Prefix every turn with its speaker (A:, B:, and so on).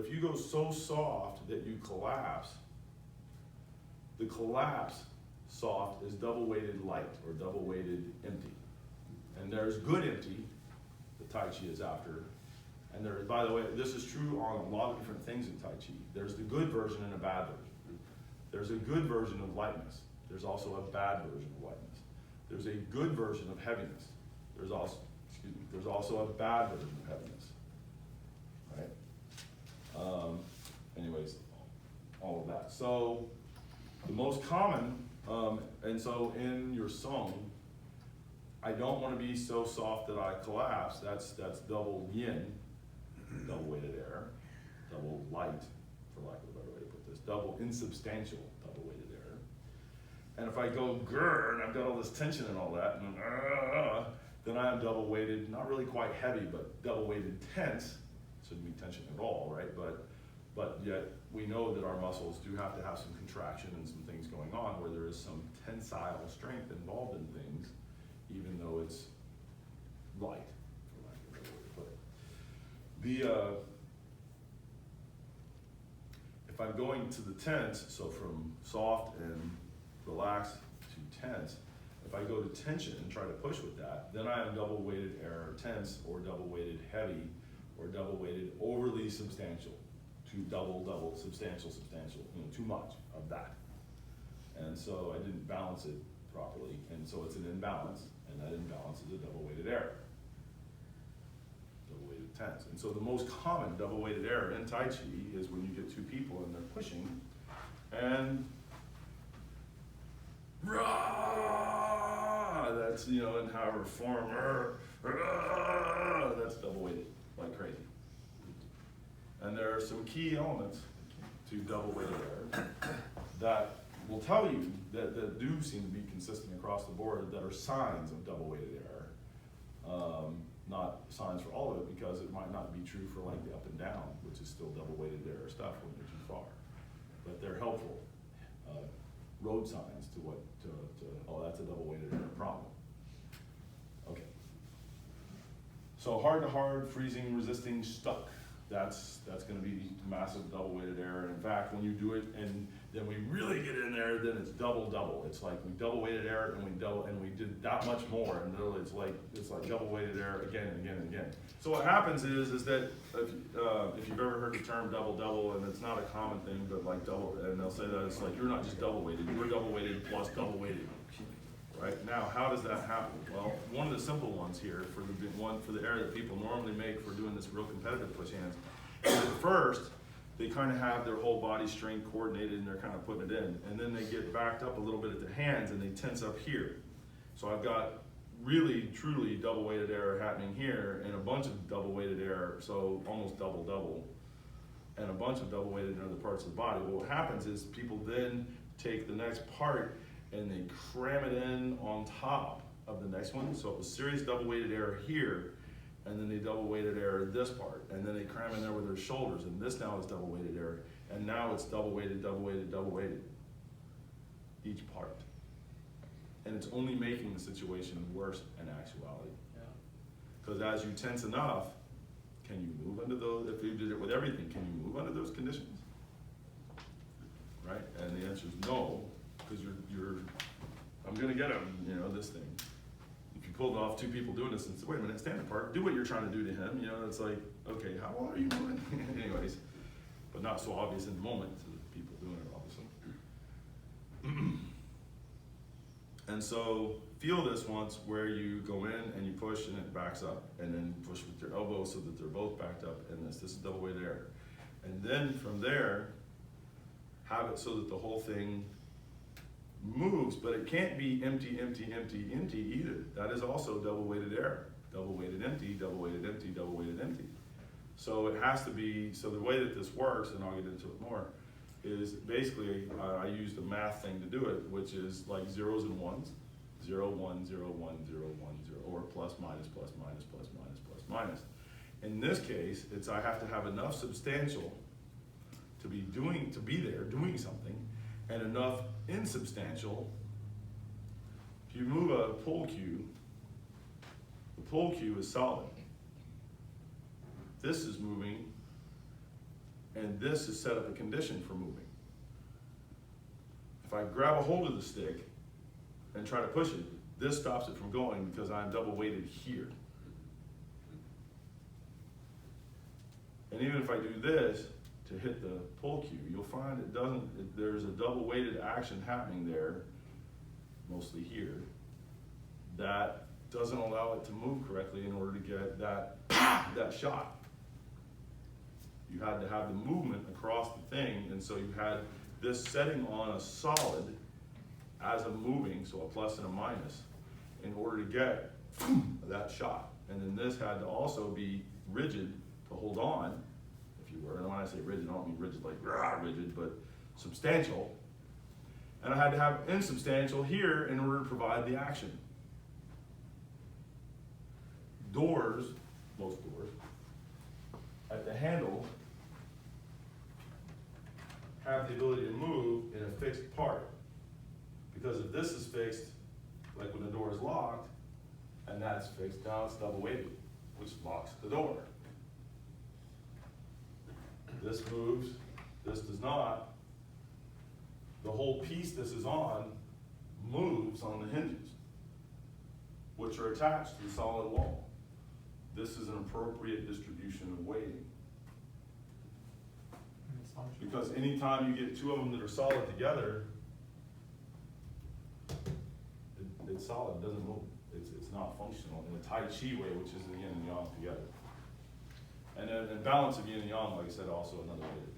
A: if you go so soft that you collapse, the collapse soft is double weighted light or double weighted empty. And there's good empty, the Tai Chi is after. And there, by the way, this is true on a lot of different things in Tai Chi. There's the good version and a bad version. There's a good version of lightness. There's also a bad version of lightness. There's a good version of heaviness. There's also a bad version of heaviness. Right? Anyways, all of that. So the most common, and so in your song, I don't want to be so soft that I collapse. That's double yin, double weighted air, double light, for lack of a better way to put this, double insubstantial, double weighted air. And if I go grrr, and I've got all this tension and all that, and then I am double weighted, not really quite heavy, but double weighted tense. Shouldn't be tension at all, right? But yet we know that our muscles do have to have some contraction and some things going on where there is some tensile strength involved in things, even though it's light, for lack of a better way to put it. If I'm going to the tense, so from soft and relaxed to tense, if I go to tension and try to push with that, then I am double weighted air tense, or double weighted heavy, or double weighted overly substantial, to double substantial, too much of that. And so I didn't balance it properly, and so it's an imbalance, and that imbalance is a double weighted air, double weighted tense. And so the most common double weighted air in Tai Chi is when you get two people and they're pushing, and rah, that's, in however form, rah, that's double weighted like crazy. And there are some key elements to double weighted air that will tell you that do seem to be consistent across the board, that are signs of double weighted air. Not signs for all of it, because it might not be true for like the up and down, which is still double weighted air stuff when you're too far. But they're helpful road signs to oh, that's a double weighted air problem. Okay. So hard to hard, freezing, resisting, stuck. That's going to be massive double weighted air. In fact, when you do it and then we really get in there, then it's double. It's like we double weighted air and we did that much more, and literally it's like double weighted air again and again and again. So what happens is that if you've ever heard the term double, and it's not a common thing, but like double, and they'll say that it's like you're not just double weighted, you're double weighted plus double weighted. Right? Now, how does that happen? Well, one of the simple ones here for the error that people normally make for doing this real competitive push hands is at first they kind of have their whole body strength coordinated and they're kind of putting it in, and then they get backed up a little bit at the hands and they tense up here. So I've got really truly double weighted air happening here and a bunch of double weighted air, so almost double, and a bunch of double weighted in other parts of the body. Well, what happens is people then take the next part and they cram it in on top of the next one. So it was serious double weighted air here, and then they double weighted air this part, and then they cram in there with their shoulders, and this now is double weighted air, and now it's double weighted, each part. And it's only making the situation worse in actuality. Because as you tense enough, can you move under those? If you did it with everything, can you move under those conditions? Right? And the answer is no. Because I'm gonna get him, this thing. If you pulled off two people doing this and said, wait a minute, stand apart, do what you're trying to do to him, it's like, okay, how well are you doing? Anyways, but not so obvious in the moment to the people doing it, obviously. And so feel this once where you go in and you push and it backs up, and then push with your elbow so that they're both backed up, and this is double weighted air. And then from there, have it so that the whole thing moves, but it can't be empty either. That is also double weighted air. Double weighted empty, double weighted empty, double weighted empty. So it has to be, so the way that this works, and I'll get into it more, is basically I used a math thing to do it, which is like zeros and ones. 0, 1, 0, 1, 0, 1, 0, or plus, minus, plus, minus, plus, minus, plus, minus. In this case, it's I have to have enough substantial to be there doing something, and enough insubstantial. If you move a pole cue, the pole cue is solid. This is moving, and this is set up a condition for moving. If I grab a hold of the stick and try to push it, this stops it from going because I'm double weighted here. And even if I do this to hit the pull cue, you'll find there's a double weighted action happening there, mostly here, that doesn't allow it to move correctly in order to get that shot. You had to have the movement across the thing, and so you had this setting on a solid as a moving, so a plus and a minus, in order to get that shot. And then this had to also be rigid to hold on, if you were. And when I say rigid, I don't mean rigid like rigid, but substantial. And I had to have insubstantial here in order to provide the action. Doors, most doors, at the handle have the ability to move in a fixed part. Because if this is fixed, like when the door is locked, and that's fixed, now it's double weighted, which locks the door. This moves, this does not. The whole piece this is on moves on the hinges, which are attached to the solid wall. This is an appropriate distribution of weighting. Because anytime you get two of them that are solid together, it's solid, it doesn't move. It's not functional in the Tai Chi way, which is the yin and yang together. And then the balance of yin and yang, like I said, also another way to